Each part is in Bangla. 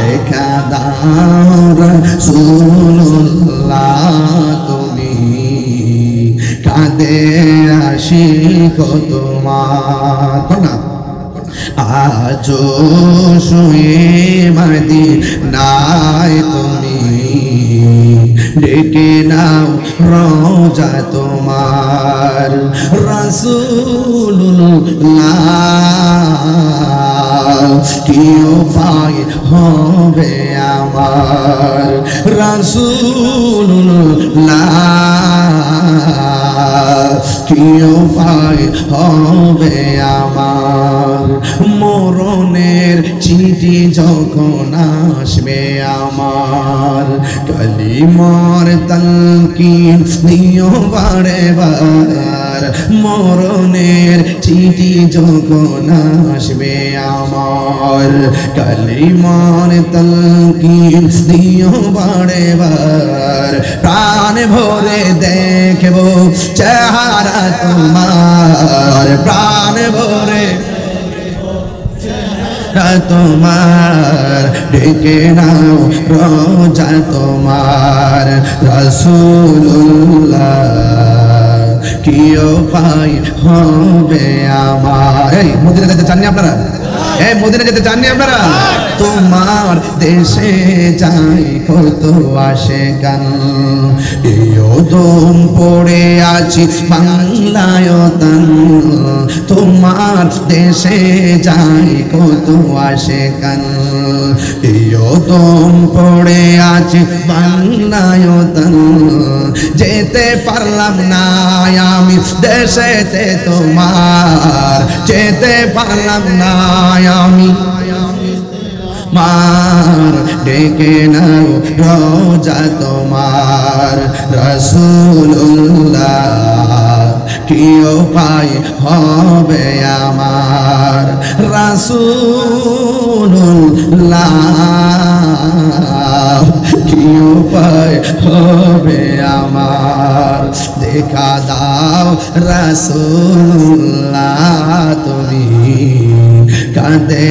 দেখা দাও রাসূলুল্লাহ তুমি কাঁদে আশিক তোমার না আজো শুয়ে মদিনায় তুমি ডেকে নাও রওজা তোমার রাসূলুল্লাহ কি উপায় হবে আমার রাসূলুল্লাহ কি উপায় হবে আমার মরণের চিঠি যখন আসবে আমার কালিমার তালকিন দিও বারে বার মরণের চিঠি যখন আসবে আমার কালিমার তালকিন দিও বারে বার প্রাণ ভরে দেখব চেহারা তোমার প্রাণ ভরে তোমার ডেকে নাও রওজা তোমার রাসূলুল্লাহ কি উপায় হবে আমার এই মদিনা যেতে চাননি আপনারা এই মদিনা যেতে চাননি আপনারা তোমার দেশে যাই কত আশিকান ইয়দম পড়ে আছি বাংলায় তান তোমার দেশে যাই কত আশিকান ইয়দম পড়ে আছি বাংলায় তান যেতে পারলাম না আমি দেশেতে তোমার যেতে পারলাম না আমি মার ডেকে নাও রওজা তোমার রাসূলুল্লাহ কি উপায় হবে আমার রাসূলুল্লাহ কি উপায় হবে আমার দেখা দাও রাসূলুল্লাহ তুমি কাঁদে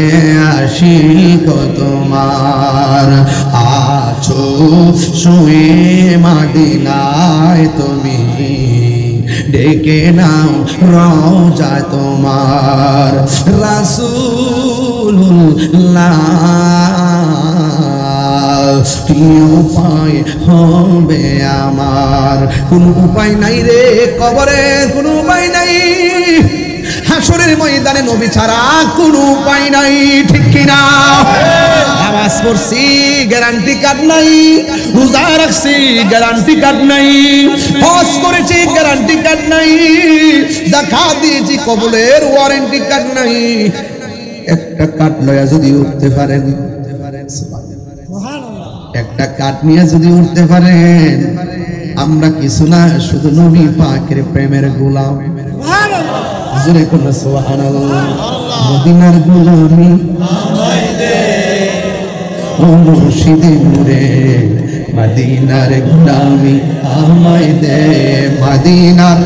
আশিক তোমার আছো শুয়ে মদিনায় তুমি ডেকে নাও রওজা তোমার রাসূলুল্লাহ কি উপায় হবে আমার কোন উপায় নাই রে কবরে কোন উপায় নাই হাসরের ময়দানে নবী ছাড়া কোনো উপায় নাই ঠিক কি না নামাজ পড়ছি গ্যারান্টি কার্ড নাই রোজা রাখছি গ্যারান্টি কার্ড নাই হজ করেছি গ্যারান্টি কার্ড নাই যাকাত দিয়েছি কবুলের ওয়ারেন্টি কার্ড নাই একটা কার্ড লয়া যদি উঠতে পারেন একটা কার্ড নিয়ে যদি উঠতে পারেন আমরা কিছু না শুধু নবী পাকের প্রেমের গোলাম জোরে কোন সুবহানাল্লাহ মদিনার গোলামি আমায় দে ও মুর্শিদে নূরে মদিনার গোলামি আমায় দে মদিনার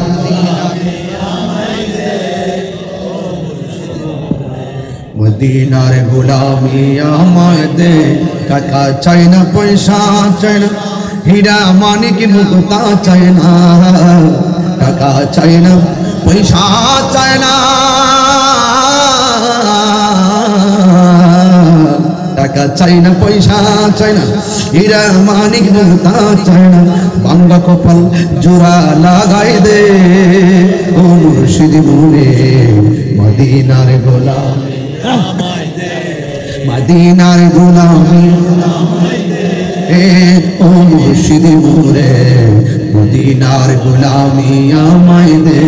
মদিনার গোলামি আমায় দে টাকা চাই না পয়সা চাই না হীরা মানিক মুক্তা চাই না টাকা চাই না পয়সা চায় না টাকা চাই না পয়সা চাই না হীরা মানিক মুক্তা চাই না বাংলা কপাল জোড়া লাগাই দে ও মুর্শিদ মুরে মদিনার গোলামি আমায় দে মদিনার গোলামি আমায় দে ও মুর্শিদ মুরে মদিনার গোলামি আমায় দে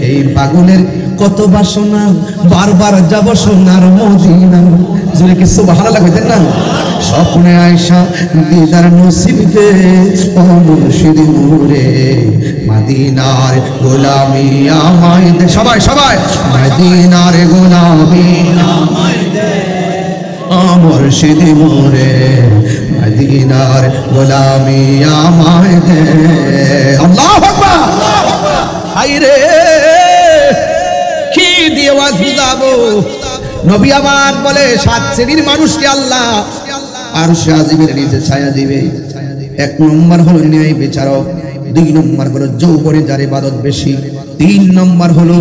এই পাগলের কত বাসনা বারবার যাব সোনার মদিনা জোরে কি সুবহানাল্লাহ কইতেন না স্বপ্নে আয়েশা দিদার নসিব দে ও মুর্শিদ মুরে মদিনার গোলামি আমায় দে সবাই সবাই মদিনার গোলামি আমায় দে ও মুর্শিদ মুরে মদিনার গোলামি আমায় দে আল্লাহু আকবার হায়রে কি দিয়ে ওয়াজ বুঝাবো নবী আমার বলে সাত শ্রেণীর মানুষকে আল্লাহ আরশে আজিমের নিচে ছায়া দিবে। 1 নম্বর হলো ন্যায় বিচারক, 2 নম্বর হলো যৌবনে যার ইবাদত বেশি, 3 নম্বর হলো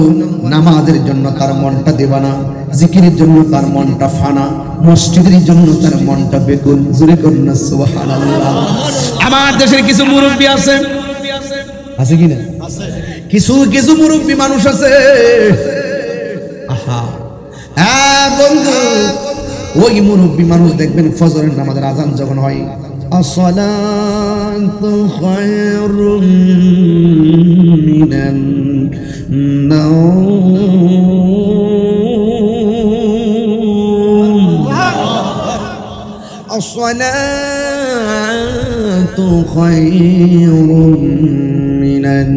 নামাজের জন্য তার মনটা দেবানা, জিকিরের জন্য তার মনটা ফানা, মসজিদের জন্য তার মনটা বেকুল। জোরে করুন সুবহানাল্লাহ। আমার দেশের কিছু মুরব্বি আছে কি না? কিছু কিছু মুরব্বি মানুষ আছে, আহা হ্যাঁ বন্ধু, ওই মুরব্বি মানুষ দেখবেন ফজরের নামাজের আযান যখন হয়, আসসালাতু খায়রুম মিনান নাওম, আসসালাতু খায়রুম মিনান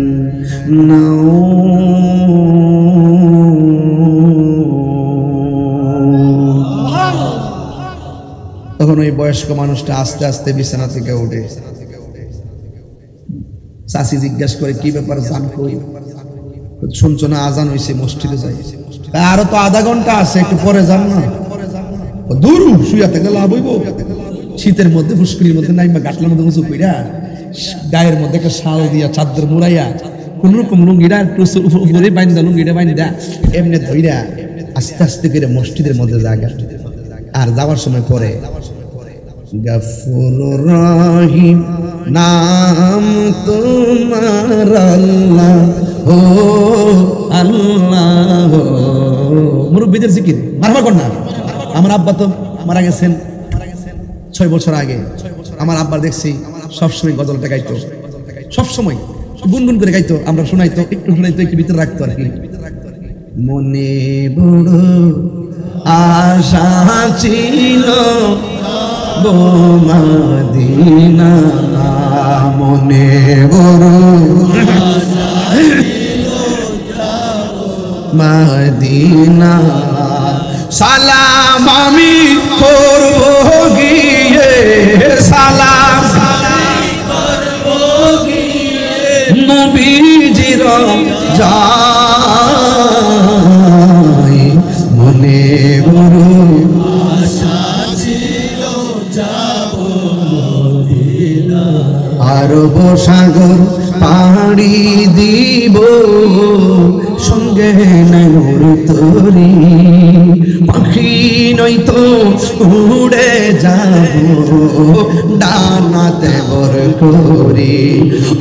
তখন ওই বয়স্ক মানুষটা আস্তে আস্তে বিছানা থেকে উঠে, চাচি জিজ্ঞাসা করে কি ব্যাপার জান কই? শুনছো না আজান হইছে, মসজিদে যাই। আরো তো আধা ঘন্টা আছে, একটু পরে যান না। দূর শুয়া থেকে লাভ হইব? শীতের মধ্যে ফুসকুরির মধ্যে নাইবা গাটলার মধ্যে উঁচু কইরা গায়ের মধ্যে একটা শাল দিয়া চাদর মুড়াইয়া কোন রকম লুঙ্গিটা একটু উপরে বাইন্দা, লুঙ্গিটা বাইন্দা এমনি ধইরা আস্তে আস্তে করে মসজিদের মধ্যে জায়গা। আর যাওয়ার সময় পরে গফুর রহিম নাম তোমার আল্লাহ ও আল্লাহ। মুরব্বিদের জিকির মারহাবা কর না। আমার আব্বা তো মারা গেছেন 6 বছর আগে। আমার আব্বার দেখছি সবসময় গজলটা গাইতো, সবসময় গুনগুন করে গাইতো, আমরা শোনাইতো, একটু শোনাইতো, একটু ভিতরে রাখতো আর কি। মনে বড় আশা ছিল গো মদিনা, মনে বড় মদিনা, সালাম আমি করব গিয়ে, সালাম করব গিয়ে নবীজির যায়, মনে বড় আশা ছিল যাব মদিনা, আরব সাগর পাড়ি দিব সঙ্গে নূর তরি, পাখি নয়তো উড়ে যাব ডানাতে বর করি,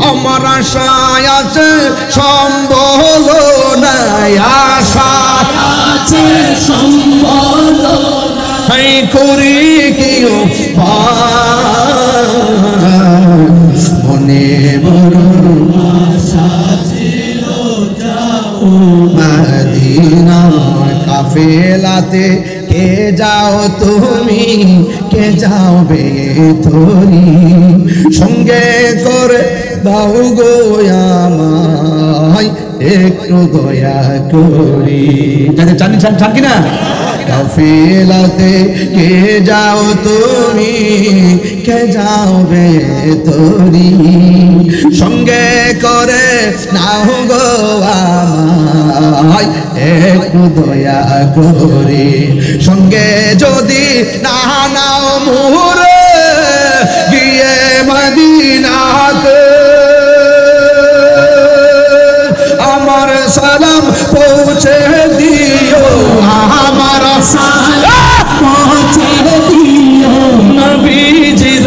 আমার আশা আছে সম্বল নাই, আশা আছে সম্বল নাই, করি কি মনে বড় আশা ছিল যাব মদিনা, কাফেলাতে কে যাও তুমি, কে যাবে তুমি, সঙ্গে করে দাও গো আমায় একটু দয়া করি। চান কিনা? কাফেলাতে কে যাও তুমি, কে যাবে তোরি, সঙ্গে করে নাও গো আমায় একটু দয়া করি, সঙ্গে যদি না নাও মুরে গিয়ে মদিনাতে আমার সালাম পৌঁছে দিও, আমার সালাম পৌঁছে দিও নবীজির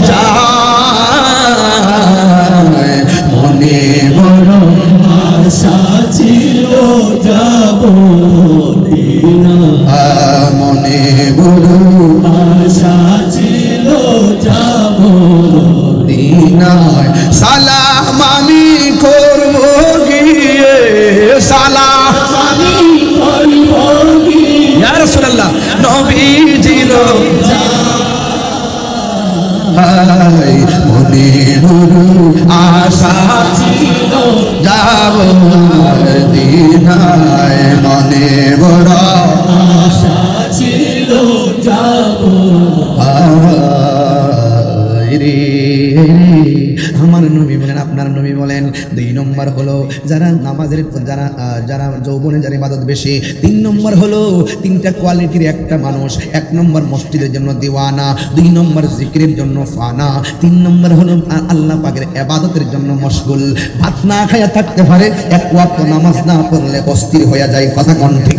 যায়, মনে বড় আশা ছিল যাব মদিনা, মনে বড় আশা ছিল যাব মদিনা, সালাম আমি করব গিয়ে, সালাম আমি করব গিয়ে ইয়া রাসূলুল্লাহ নবীজির যায়, মনে বড় আশা ছিল যাব মদিনায়, মনে বড় আশা ছিল যাব রে। আমার নবী বলেন আপনার নবী বলেন 2 নম্বর হলো যারা নামাজের যারা যৌবনে যারা ইবাদত বেশি। 3 নম্বর হলো 3টা কোয়ালিটির একটা মানুষ। 1 নম্বর মসজিদের জন্য দিওয়ানা, 2 নম্বর জিকিরের জন্য ফানা, 3 নম্বর হলো আল্লাহ পাকের ইবাদতের জন্য মশগুল। ভাত না খায়া থাকতে পারে, এক ওয়াক্ত নামাজ না পড়লে অস্থির হয়ে যায়। কথা কোন ঠিক?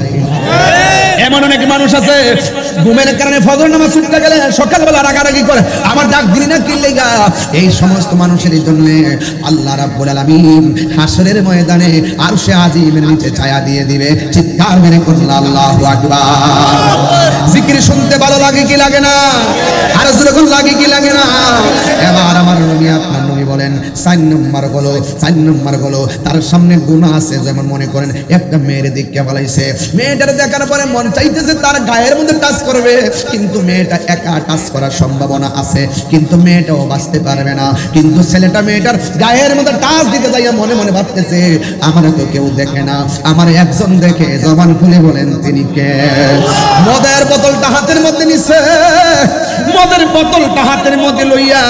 এমন অনেক মানুষ আছে ঘুমের কারণে ফজর নামাজ ছুটতে গেলে সকালবেলা রাগারাগি করে, আমার ডাক দিলি না কি লেগা। এই সমস্ত মানুষের জন্য আল্লাহ রাব্বুল আলামিন হাসরের ময়দানে আরশে আজিমের নিচে ছায়া দিয়ে দিবে। চিৎকার মেরে করুন আল্লাহু আকবার। জিকির শুনতে ভালো লাগে কি লাগে না? আর যখন লাগে কি লাগে না? এবার আমার নবী আপনার নবী বলেন 4 নম্বর হলো তার সামনে গুনাহ আছে। যেমন মনে করেন একটা মেয়ের দিকে বলাইছে, মেয়েটার দেখার পরে মন চাইতেছে তার গায়ের মধ্যে টাচ করবে, কিন্তু মেয়েটা একা টাচ করার সম্ভাবনা আছে, কিন্তু মেয়েটাও বাঁচতে পারবে না। কিন্তু ছেলেটা মেয়েটার গায়ের মধ্যে টাচ দিতে যাইয়া মনে মনে ভাবতেছে আমার তো কেউ দেখে না, আমার একজন দেখে। জবান খুলে বলেন তিনি কে? মদের বোতলটা হাতের মধ্যে নিছে, মদের বোতলটা হাতের মধ্যে লইয়া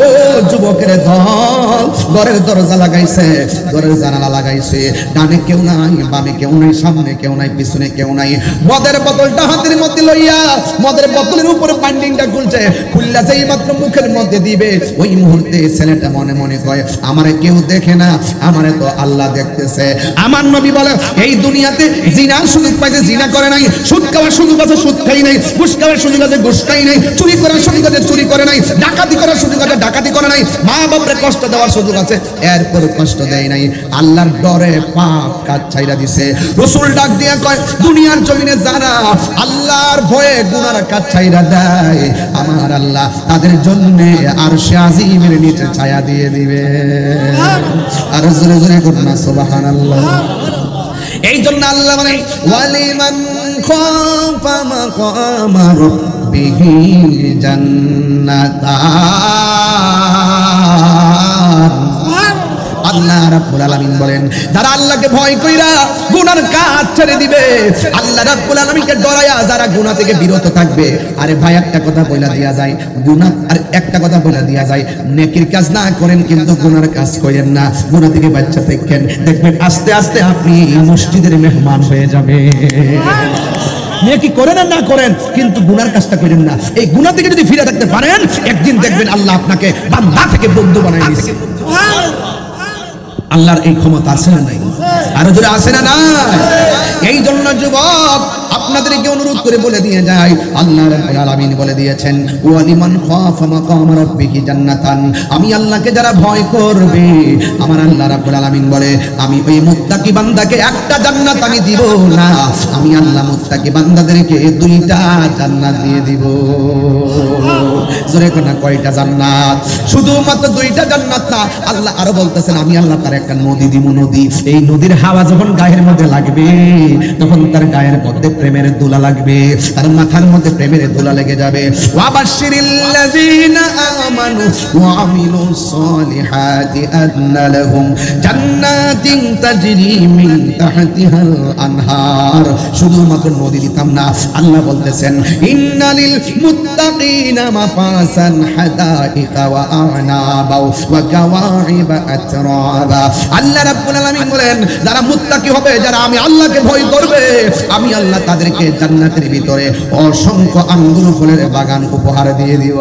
ও যুবকের দল ঘরের দরজা লাগাইছে, ঘরের জানালা লাগাইছে। ডানে কেউ নাই, বামে কেউ নাই, সামনে কেউ নাই, পিছনে কেউ নাই। মদের বোতলটা হাতের মধ্যে লইয়া মদের বোতলের উপরে বাইন্ডিংটা খুলছে, খুললা যেই মাত্র মুখের মধ্যে দিবে, ওই মুহূর্তে ছেলেটা মনে মনে কয় আমারে কেউ দেখে না, আমারে তো আল্লাহ দেখতেছে। আমার নবী বলে এই দুনিয়াতে জিনার সুযোগ পাইছে জিনা করে নাই, সুদ খাওয়ার সুযোগ আছে সুদ খাই নাই, ঘুষ খাওয়ার সুযোগ আছে ঘুষ খাই নাই, চুরি করার সুযোগ আছে চুরি করে নাই, ডাকাতি করার সুযোগ আছে ডাকাতি করে নাই, মা বাপরে কষ্ট দেওয়ার সুযোগ আছে এরপর কষ্ট দেয় নাই। আল্লাহর ডরে পাপ কাজ ছাইরা দিছে। রাসূল ডাক দিয়া কয় দুনিয়ার জমিনে যারা আল্লাহর ভয়ে গুনার কাজ ছাইরা দেয়, আমার আল্লাহ তাদের জন্য আরশে আজিমের নিচে ছায়া দিয়ে দিবে। আর জোরে জোরে করুন না সুবহানাল্লাহ। এই জন্য আল্লাহ বলেন ওয়ালিমান খাফা মাকামা রাব্বিহি জান্নাতান। আল্লাহ রাব্বুল আলামিন বলেন যারা আল্লাহকে ভয় কইরা গুনার কাজ ছেড়ে দিবে, আল্লাহ রাব্বুল আলামিনকে ডরায়া যারা গুনাহ থেকে বিরত থাকবে। আরে ভাই একটা কথা বইলা দিয়া যায়, গুনাহ আর একটা কথা বইলা দিয়া যায়, নেকির কাজ না করেন কিন্তু গুনার কাজ করেন না, গুনাহ থেকে বাচ্চা থাকেন, দেখবেন আস্তে আস্তে আপনি মসজিদের মেহমান হয়ে যাবে। নেকি করেন আর না করেন কিন্তু গুনার কাজটা করেন না। এই গুনাহ থেকে যদি ফিরে থাকতে পারেন, একদিন দেখবেন আল্লাহ আপনাকে বান্দা থেকে বন্ধু বানায় দিয়েছে। আল্লাহর এই ক্ষমতা আছে না নাই? আরো জোরে আছে না নাই? এই জন্য যুবক আপনাদেরকে অনুরোধ করে বলে দিয়ে যায়, আল্লাহ রাব্বুল আলামিন বলে দিয়েছেন ওয়ালিমান খাফা মাকাম রাব্বিহি জান্নাতান। আমি আল্লাহকে যারা ভয় করবে, আমার আল্লাহ রাব্বুল আলামিন বলে আমি ওই মুত্তাকি বান্দাকে একটা জান্নাত আমি দিব না, আমি আল্লাহ মুত্তাকি বান্দাদেরকে 2টা জান্নাত দিয়ে দিব। জোরে কোনা কয়টা জান্নাত? শুধুমাত্র 2টা জান্নাত না, আল্লাহ আরো বলতেছেন আমি আল্লাহ তার একটা নদী দিব। নদী, এই নদীর হাওয়া যখন গায়ের মধ্যে লাগবে তখন তার গায়ের মধ্যে প্রেমের দোলা লাগবে, তার মাথার মধ্যে প্রেমের দোলা লেগে যাবে। ওয়াবাশশিরিল্লাযীনা আমানু ওয়া আমিলুস সালিহাতি আন্না লাহুম জান্নাতিন তাজরি মিন তাহতিহাল আনহার। শুধুমাত্র নদী দিতাম না, আল্লাহ বলতেছেন ইন্নালিল মুত্তাকিনা মাফাসান হাদাইকা ওয়া আ'নাবা ওয়া কাওয়াইবা আতরাবা। আল্লাহ রাব্বুল আলামিন বলেন যারা মুত্তাকি হবে, যারা আমি আল্লাহকে ভয় করবে, আমি আল্লাহ তাদেরকে জান্নাতের ভিতরে অসংখ্য আঙ্গুর ফলের বাগান উপহার দিয়ে দিব।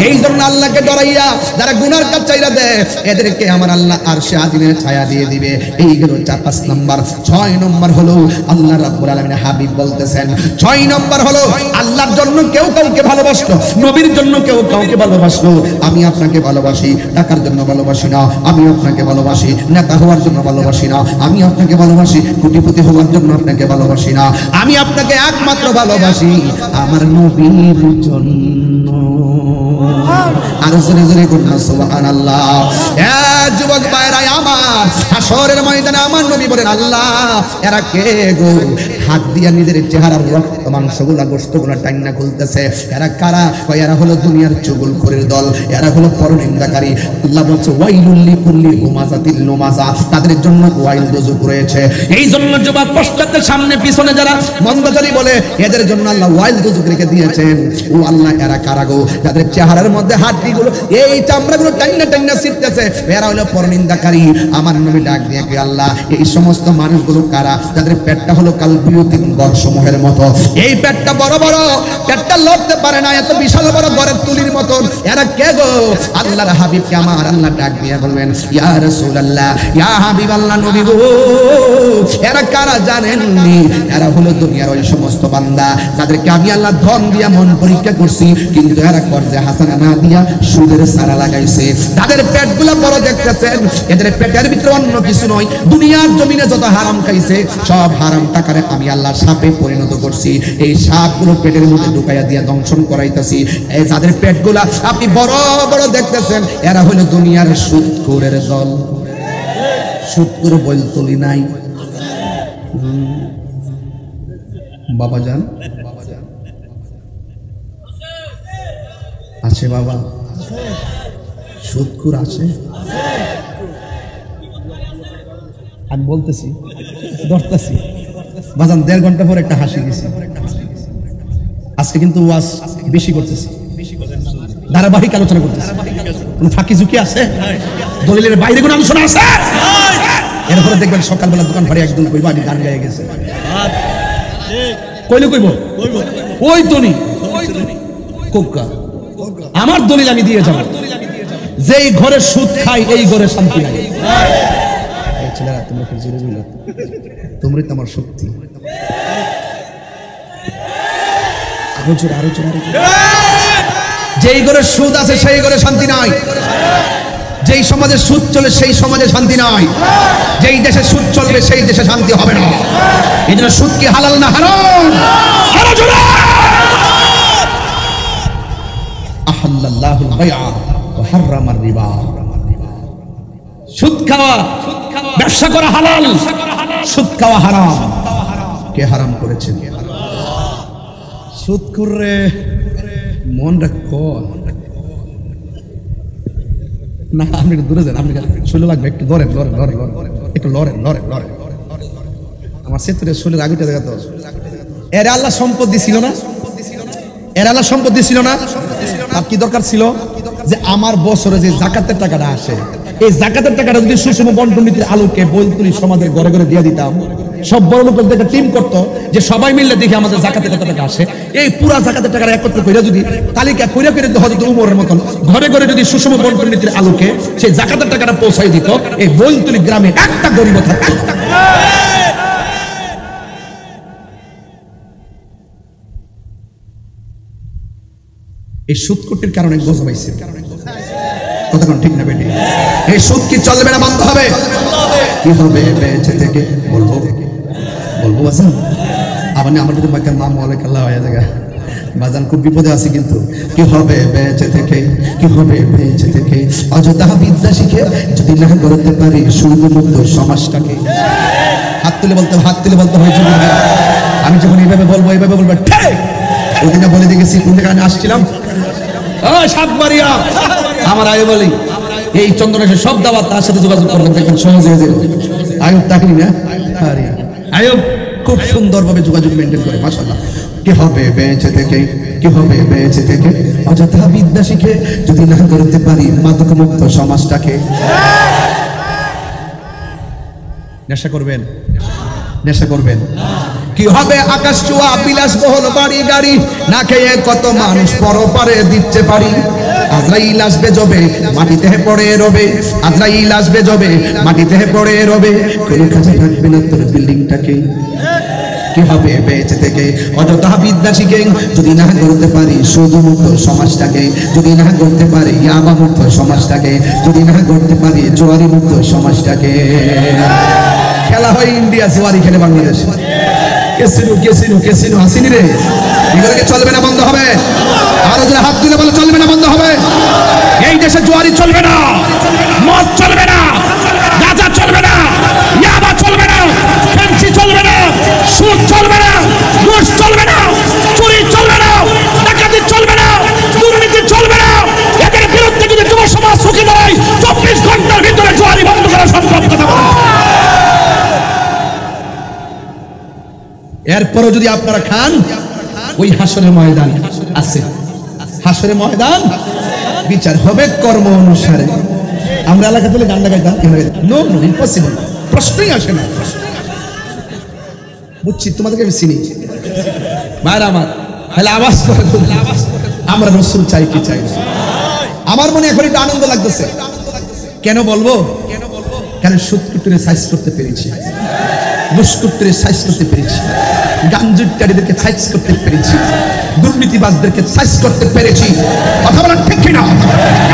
এই জন্য আল্লাহকে ডরাইয়া যারা গুনার কাজ চাইরা দেয়, এদেরকে আমার আল্লাহ আরশে আজিমের ছায়া দিয়ে দিবে। এই গেল 4-5 নম্বর। 6 নম্বর হলো আল্লাহ রাব্বুল আলামিন হাবিব বলতেছেন 6 নম্বর হলো আল্লাহর জন্য কেউ কাউকে ভালোবাসলো, নবীর জন্য কেউ কাউকে ভালোবাসলো। আমি আপনাকে ভালোবাসি, টাকার জন্য ভালোবাসি না, আমি আপনাকে ভালোবাসি নেতা হওয়ার জন্য ভালোবাসি না, আমি আপনাকে ভালোবাসি কোটিপতি হওয়ার জন্য আপনাকে ভালোবাসি না, আমি আপনাকে একমাত্র ভালোবাসি আমার নবীর জন্য। আর জোরে জোরে করুন সুবহানাল্লাহ। যুবক ভাইরা আমার, হাসরের ময়দানে আমার নবী বলেন আল্লাহ এরা কে গো? হাত দিয়া নিজের চেহারার রক্ত মাংসগুলা গোশতগুলা টাইনা খুলতেছে। এরা কারা? এরা হলো দুনিয়ার চুগলখোরের দল, এরা হলো পরনিন্দাকারী। আল্লাহ বলছে ওয়াইলুল লিকুল্লি হুমাযাতিল লুমাযা, তাদের জন্য ওয়াইল দোজখ রয়েছে। এই জন্য যুবক পশ্চাতে সামনে পিছনে যারা মন্দকারী বলে এদের জন্য আল্লাহ ওয়াইল দোজখ রেখে দিয়েছেন। ও আল্লাহ, এরা কারা গো? যাদের চেহারার মধ্যে হাড্ডিগুলো এই চামড়াগুলো টাইনা টাইনা ছিটতেছে, এরা হলো পরনিন্দাকারী। আমার নবী ডাক দিয়ে কে আল্লাহ, এই সমস্ত মানুষগুলো কারা? যাদের পেটটা হলো কালবিয়তিন বর্ষমোহের মতো, এই পেটটা বড় বড়, পেটটা লড়তে পারে না, এত বিশাল বড় ঘরের তুলির মতন। এরা কে গো? আল্লাহর হাবিবকে আমার আল্লাহ ডাক দিয়ে বলবেন ইয়া রাসূলুল্লাহ, ইয়া হাবিবাল্লাহ, নবী গো, এরা কারা জানেননি? এরা হলো দুনিয়ার ওই সমস্ত বান্দা যাদেরকে আমি আল্লাহ ধন দিয়া মন পরীক্ষা করছি, কিন্তু এরা কর্জে হাসানা না দিয়া সুদের সারা লাগাইছে। তাদের পেটগুলো বড় দেখতেছেন, এদের পেটের ভিতরে অন্য কিছু নয়। দুনিয়ার জমিনে যত হারাম খাইছে সব হারাম টাকারে আমি আল্লাহ সাপে পরিণত করছি। এই সাপগুলো পেটের মধ্যে ঢুকাইয়া দিয়া দংশন করাইতেছি। এই যাদের পেটগুলা আপনি বড় বড় দেখতেছেন, এরা হলো দুনিয়ার সুদখোরের দল। সুদখোর বইল তুলি নাই বাবাজান, আছে বাবা, সুদখোর আছে। আমি বলতেছি, ধরতেছি বাজান, 1.5 ঘন্টা পর একটা হাসি দিছি। আজকে কিন্তু ওয়াজ বেশি করতেছি, ধারাবাহিক আলোচনা করতেছি। কোন ফাঁকি ঝুঁকি আছে? দলিলের বাইরে কোন আলোচনা আছে? এরপরে দেখবেন সকালবেলা দোকান ভাড়ি একদম কইব আমি গান গায়ে গেছে। কইলে কইব ওই তনি কোকা, আমার দলিল আমি দিয়ে যাব। যেই ঘরে সুদ খাই এই ঘরে শান্তি নাই। ছেলেরা তোমরা কি জোরে বলো? তোমরাই তো আমার শক্তি। আরো জোরে, আরো জোরে। যেই ঘরে সুদ আছে সেই ঘরে শান্তি নাই। যেই সমাজে সুদ চলে সেই সমাজে শান্তি নাই। যেই দেশে সুদ চলবে সেই দেশে শান্তি হবে না। এই জন্য সুদ কি হালাল না হারাম? আরো জোরে। আহাল্লাল্লাহুল বাইআ ওয়া হাররামার রিবা। সুদ খাওয়া, ব্যবসা করা হালাল, সুদ খাওয়া হারাম। কে হারাম করেছেন? সুদ করে মন রাখো না। আপনি একটু দূরে যান, আপনি শুনে লাগবে একটু ধরেন, লড়েন লড়েন লড়েন, একটু লড়েন লড়েন লড়েন। আমার সেতুরে শুনে আগুটা দেখা তো। এর আল্লাহ সম্পদ দিছিল না? এর আল্লাহ সম্পদ দিছিল না? আর কি দরকার ছিল? যে আমার বছরে যে যাকাতের টাকাটা আসে, এই যাকাতের টাকাটা যদি সুষম বন্টন নীতির আলোকে বৈতুলি সমাজের ঘরে ঘরে দিয়ে দিতাম, সব বড় লোকদের একটা টিম করতো যে সবাই মিললে দেখি আমাদের যাকাতের কত টাকা আসে, এই পুরা যাকাতের টাকা একত্র করে যদি তালিকা করে করে হযরত উমরের মতন ঘরে ঘরে যদি সুষম বন্টন নীতির আলোকে সেই যাকাতের টাকাটা পৌঁছাই দিত, এই বৈতুলি গ্রামে একটা গরিব থাকতো। এই সুদকুটির কারণে গজব আইছে। কতক্ষণ ঠিক না বেটি? এই সুদ কি চলবে না বন্ধ হবে? কি হবে বেঁচে থেকে? বলবো বলবো বাজান। আবার আমার যদি মাকে মা মলে কাল্লা হয়ে যায় বাজান, খুব বিপদে আছে। কিন্তু কি হবে বেঁচে থেকে? কি হবে বেঁচে থেকে? অযথা বিদ্যা শিখে যদি না করতে পারি সুদমুক্ত সমাজটাকে। হাত তুলে বলতে, হাত তুলে বলতে হয়েছে। আমি যখন এইভাবে বলবো, এইভাবে বলবো, ঠিক ওদিনে বলে দেখেছি কোন জায়গায় আমি আসছিলাম। সাতবাড়িয়া আমার আয়ু বলি এই চন্দ্রনাথের সব দাওয়াত তার সাথে যোগাযোগ করবেন, দেখবেন সহজ হয়ে যাবে। আয়ুব তাকরি না, আয়ুব খুব সুন্দরভাবে যোগাযোগ মেনটেন করে, মাশাআল্লাহ। কি হবে বেঁচে থেকে? কি হবে বেঁচে থেকে? অযথা বিদ্যা শিখে যদি না করতে পারি মাদক মুক্ত সমাজটাকে। নেশা করবেন, নেশা করবেন। কি হবে আকাশ চুয়া বিলাসবহুল বাড়ি গাড়ি, না খেয়ে কত মানুষ পরপারে দিচ্ছে পারি। আজরাইল আসবে জবে মাটিতে পড়ে রবে, আজরাইল আসবে জবে মাটিতে পড়ে রবে, কোনো কাজে রাখবে না তোর বিল্ডিংটাকে। কি হবে বেঁচে থেকে? অযথা বিদ্যা শিখে যদি না করতে পারি সুদমুক্ত সমাজটাকে, যদি না করতে পারি ইয়াবা মুক্ত সমাজটাকে, যদি না করতে পারি জোয়ারি মুক্ত সমাজটাকে। খেলা হয় ইন্ডিয়া, জোয়ারি খেলে বাংলাদেশ। কেসিনো কেসিনো কেসিনো আসেনি রে, এগুলোকে চলবে না, বন্ধ হবে। আরো যারা হাত তুলে বলে চলবে না, বন্ধ হবে। এই দেশে জোয়ারি চলবে না, মদ চলবে না, গাঁজা চলবে না, ইয়াবা চলবে না, ফেন্সি চলবে না, সুদ চলবে না। এরপরও যদি আপনারা খান, ওই হাসরের ময়দান আছে, হাসরের ময়দান বিচার হবে কর্ম অনুসারে। আমরা এলাকা থেকে গান লাগাইতাম, নো নো ইম্পসিবল, প্রশ্নই আসে না। বুঝছি তোমাদেরকে আমি চিনি ভাইরা আমার, তাহলে আওয়াজ করে আমরা রাসূল চাই কি চাই? আমার মনে এখন একটু আনন্দ লাগতেছে। কেন বলবো? কারণ 70 সাইজ করতে পেরেছি, মুশকুটরে সাইজ করতে পেরেছি, গাঞ্জুটকারীদেরকে সাইজ করতে পেরেছি, দুর্নীতিবাজদেরকে সাইজ করতে পেরেছি। কথা বলেন ঠিক কি না?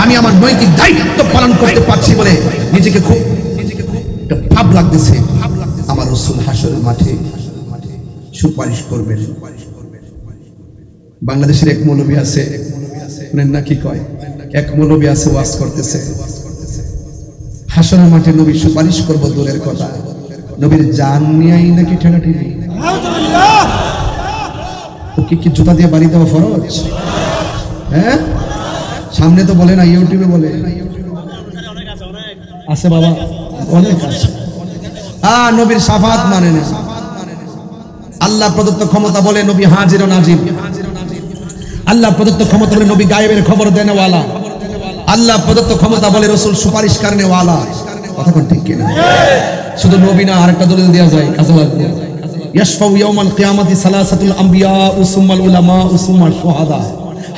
আমি আমার নৈতিক দায়িত্ব পালন করতে পারছি বলে নিজেকে খুব ভাব লাগতেছে। আমার রাসূল হাসরের মাঠে সুপারিশ করবেন। বাংলাদেশের এক মৌলবী আছে, না কি কয়, এক মৌলবী আছে ওয়াজ করতেছে, হাসরের মাঠে নবী সুপারিশ করব দূরের কথা, নবীর জান নিয়েই নাকি ঠেলাঠেলি। ওকে কি জুতা দিয়ে বাড়ি দেওয়া ফরজ? হ্যাঁ, সামনে তো বলে না, ইউটিউবে বলে আছে বাবা, অনেক আছে। নবীর শাফাত মানে না। আল্লাহ প্রদত্ত ক্ষমতা বলে নবী হাজির ও নাজির। আল্লাহ প্রদত্ত ক্ষমতা বলে নবী গায়েবের খবর দেনেওয়ালা। আল্লাহ প্রদত্ত ক্ষমতা বলে রাসূল সুপারিশ করনেওয়ালা। কথা কোন ঠিক কিনা? শুধু নবী না, আরেকটা দলিল দেয়া যায়, কাজে লাগবে। ইয়াশফাউ ইয়াউমাল কিয়ামাতি সালাসাতুল আম্বিয়া ও সুম্মাল উলামা ও সুম্মাল শুহাদা।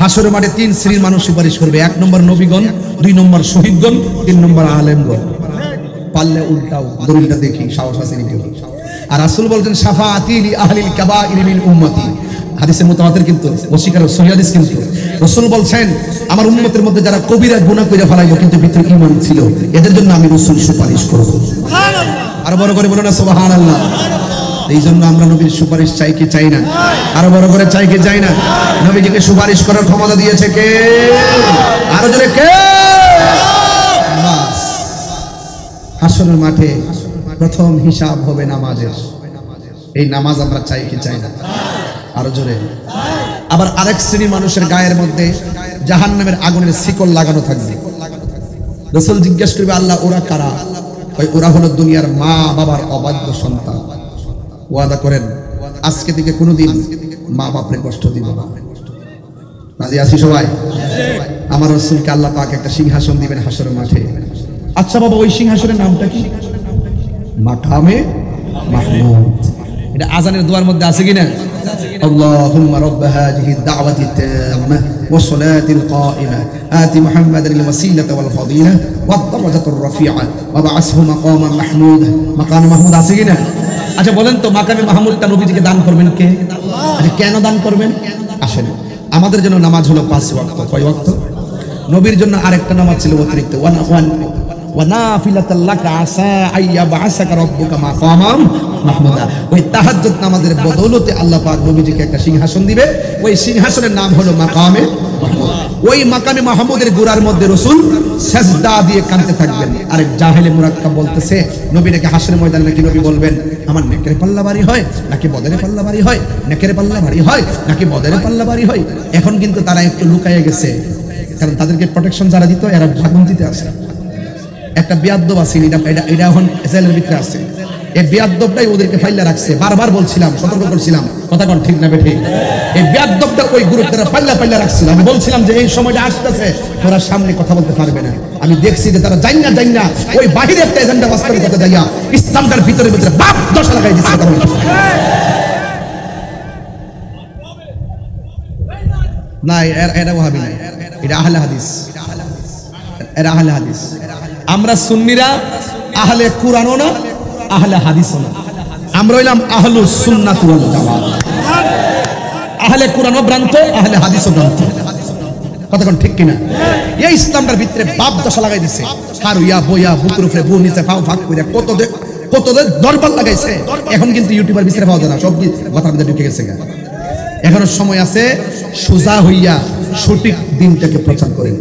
হাসরের মাঠে 3 শ্রেণীর মানুষ সুপারিশ করবে। 1 নম্বর নবীগণ, 2 নম্বর শহীদগণ, 3 নম্বর আলেমগণ। পারলে উল্টাও, দলিলটা দেখি, সাহস আছে নাকি? আর রাসূল বলেন শাফাআতি লি আহলিল কাবাইর মিন উম্মতি। হাদিসে মুতাওয়াতির কিন্তু, অস্বীকার সহিহ হাদিস কিন্তু। রাসূল বলেন আমার উম্মতের মধ্যে যারা কবিরা গুনাহ কইরা ফেলাইলো কিন্তু ভিতরে ঈমান ছিল, এদের জন্য আমি রাসূল সুপারিশ করব। সুবহানাল্লাহ। আর বড় করে বলো না সুবহানাল্লাহ। এই জন্য আমরা নবীর সুপারিশ চাই কি চাই না? আরো বড় করে চাই কি চাই না? নবীজিকে সুপারিশ করার ক্ষমতা দিয়েছে কে? আরো জোরে কে? বাস। হাসরের মাঠে প্রথম হিসাব হবে নামাজের। এই নামাজ আমরা চাই কি চাই না? আরো জোরে। আবার আরেক শ্রেণীর মানুষের গায়ের মধ্যে জাহান্নামের আগুনের শিকল লাগানো থাকবে। রাসূল জিজ্ঞেস করবে আল্লাহ ওরা কারা? ওরা হলো দুনিয়ার মা বাবার অবাধ্য সন্তান। ওয়াদা করেন আজকে থেকে কোনোদিন মা বাপরে কষ্ট দিব না। রাজি আছি সবাই? আমার রাসূলকে আল্লাহ পাক একটা সিংহাসন দিবেন হাসরের মাঠে। আচ্ছা বাবা, ওই সিংহাসনের নামটা কি? মাকামে মাহমুদ। এটা আজানের দোয়ার মধ্যে আছে কিনা? اللهم رب هذه الدعوة التامة والصلاة القائمة آت محمدا الوسيلة والفضيلة والدرجة الرفيعة وابعثه مقاما محمودا। مقام محمود আছে কিনা? আচ্ছা বলেন তো, মাকামে মাহমুদটা নবীজিকে দান করবেন কে? আচ্ছা কেন দান করবেন? আসেন, আমাদের জন্য নামাজ হলো 5 ওয়াক্ত। কয় ওয়াক্ত? নবীর জন্য আরেকটা নামাজ ছিল অতিরিক্ত, ওয়ানাফিলাতাল লাকা আসা আইয়াবআসাকা রাব্বুকা মাকামান মাহমুদা। ওই তাহাজ্জুদ নামাজের বদৌলতে আল্লাহ পাক নবীজিকে একটা সিংহাসন দিবে। ওই সিংহাসনের নাম হলো মাকামে মাহমুদ। ওই মাকামে মাহমুদের গোড়ার মধ্যে রাসূল সিজদা দিয়ে কাঁদতে থাকবেন। আরেক জাহেলে মুরাক্কাব বলতেছে নবী নাকি হাসরের ময়দানে নাকি নবী বলবেন আমার নেকের পাল্লা ভারী হয় নাকি বদরের পাল্লা ভারী হয়, নেকের পাল্লা ভারী হয় নাকি বদরের পাল্লা ভারী হয়। এখন কিন্তু তারা একটু লুকায়ে গেছে, কারণ তাদেরকে প্রোটেকশন যারা দিত এরা ভাগুন দিতে আসে। একটা বেয়াদব আছে, এটা এখন জেলের ভিতরে আছে। এই বেয়াদবটাই ওদেরকে ফাইলা রাখছে। বারবার বলছিলাম, সতর্ক করছিলাম, কথা কোন ঠিক না বেঠিক? এই বেয়াদবটা ওই গ্রুপটা ফাইলা রাখছিল। আমি বলছিলাম যে এই সময়টা আসতেছে, তোরা সামনে কথা বলতে পারবে না। আমি দেখছি যে তারা জান্না ওই বাহিরে একটা এজেন্ডা বাস্তবায়ন করতে যাইয়া ইসলামটার ভিতরে বাপ দশা লাগাই দিচ্ছে। কথা বলতে না, এটা ওয়াহাবি না, এটা আহলে হাদিস। এরা আহলে হাদিস। আমরা সুন্নিরা আহলে কুরআনও না, আহলে হাদিসও না। আমরা হইলাম আহলুস সুন্নাত ওয়াল জামাত। আহলে কুরআনও ভ্রান্ত, আহলে হাদিসও ভ্রান্ত। কথা কোন ঠিক কিনা? এই ইসলামটার ভিতরে বাপ দশা লাগাই দিছে। হারুয়া বইয়া বুকুর উপরে বউ নিচে পাও ভাগ করে কত দরবার লাগাইছে। এখন কিন্তু ইউটিউবার ভিতরে পাওয়া যায় না, সব মাথার মধ্যে ঢুকে গেছে। এখনো সময় আছে, সোজা হইয়া সঠিক দিনটাকে প্রচার করেন।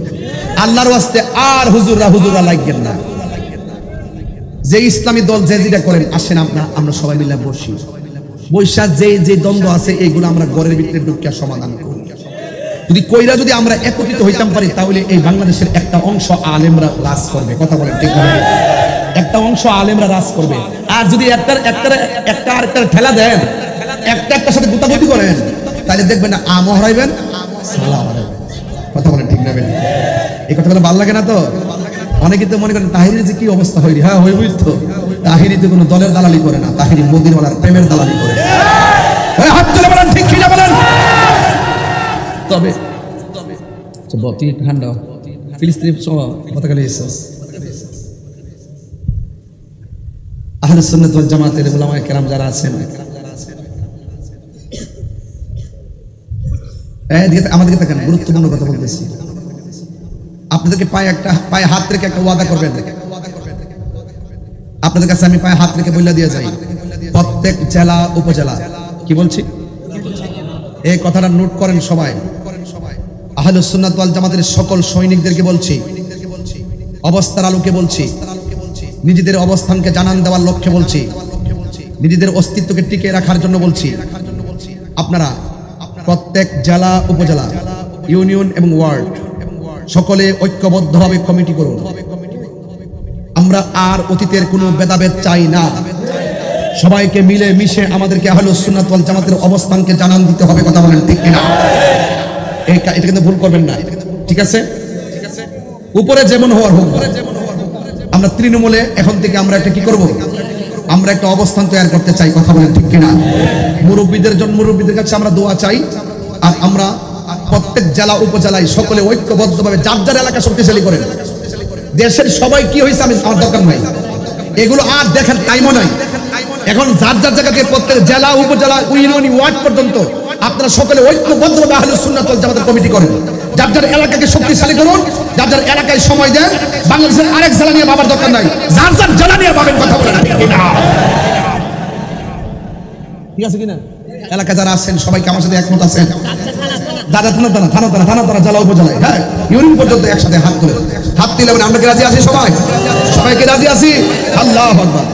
আল্লাহর ওয়াস্তে আর হুজুররা লাগবেন না। যে ইসলামী দল যে যেটা করেন, আসেন আমরা সবাই মিলে বৈশা যে দ্বন্দ্ব আছে এইগুলো আমরা ঘরের ভিতরে ঢুকিয়া সমাধান করি। যদি আমরা একত্রিত হইতাম পারি, তাহলে এই বাংলাদেশের একটা অংশ আলেমরা রাজ করবে। কথা বলেন ঠিক না? একটা অংশ আলেমরা রাজ করবে। আর যদি একটা আরেকটা ঠেলা দেন, একটা একটার সাথে গুতাগুতি করেন, তাহলে দেখবেন না আমও হারাইবেন, সালাও হারাইবেন। কথা বলেন ঠিক না? এই কথাগুলো ভালো লাগে না তো? অনেকে তো মনে করেন তাহিরির যে কি অবস্থা হইলি, হ্যাঁ হইবই তো। তাহিরি তো কোনো দলের দালালি করে না, তাহিরি মদিনাওয়ালার প্রেমের দালালি করে। হাত তুলে বলেন ঠিক কি না বলেন? তবে বতি ঠান্ডা ফিলিস্তিন পতাকা লিয়েছে আহলে সুন্নাত ওয়াল জামাতের উলামায়ে কেরাম যারা আছেন, আমাদেরকে দেখেন, গুরুত্বপূর্ণ কথা বলতেছি। আপনাদেরকে পায়ে হাত রেখে একটা ওয়াদা করবেন। আপনাদের কাছে আমি পায়ে হাত রেখে বইলা দিয়ে যাই, প্রত্যেক জেলা উপজেলা, কি বলছি এই কথাটা নোট করেন সবাই। আহলে সুন্নাত ওয়াল জামাতের সকল সৈনিকদেরকে বলছি, অবস্থার আলোকে বলছি, নিজেদের অবস্থানকে জানান দেওয়ার লক্ষ্যে বলছি, নিজেদের অস্তিত্বকে টিকে রাখার জন্য বলছি, আপনারা প্রত্যেক জেলা উপজেলা ইউনিয়ন এবং ওয়ার্ড সকলে ঐক্যবদ্ধভাবে কমিটি করুন। আমরা আর অতীতের কোনো ভেদাভেদ চাই না, সবাইকে মিলে মিশে আমাদেরকে আহলে সুন্নাত ওয়াল জামাতের অবস্থানকে জানান দিতে হবে। কথা বলেন ঠিক কিনা? এটা কিন্তু ভুল করবেন না, ঠিক আছে? উপরে যেমন হওয়ার হোক, আমরা তৃণমূলে এখন থেকে আমরা একটা কি করব, আমরা একটা অবস্থান তৈরি করতে চাই। কথা বলেন ঠিক কিনা? মুরব্বীদের কাছে আমরা দোয়া চাই। আর আমরা প্রত্যেক জেলা উপজেলায় সকলে ঐক্যবদ্ধভাবে যার যার এলাকা শক্তিশালী করেন। দেশের সবাই কি হয়েছে আমার দরকার নাই, এগুলো আর দেখার টাইমও নাই। এখন যার যার জায়গাতে প্রত্যেক জেলা উপজেলা ইউনিয়ন ওয়ার্ড পর্যন্ত আপনারা সকলে ঐক্যবদ্ধভাবে আহলে সুন্নাত ওয়াল জামাতের কমিটি করেন। যার যার এলাকাকে শক্তিশালী করুন, যার যার এলাকায় সময় দেন। বাংলাদেশের আরেক জেলা নিয়ে ভাবার দরকার নাই, যার যার জেলা নিয়ে ভাবেন। কথা বলেন ঠিক আছে কিনা? এলাকা যারা আছেন সবাইকে আমার সাথে একমত আছেন? দাদা থানা জেলা উপজেলায়, হ্যাঁ ইউনিয়ন পর্যন্ত একসাথে হাত তুলে হাত দিলে আমরা কি রাজি আছি? সবাইকে রাজি আছি? আল্লাহু আকবার।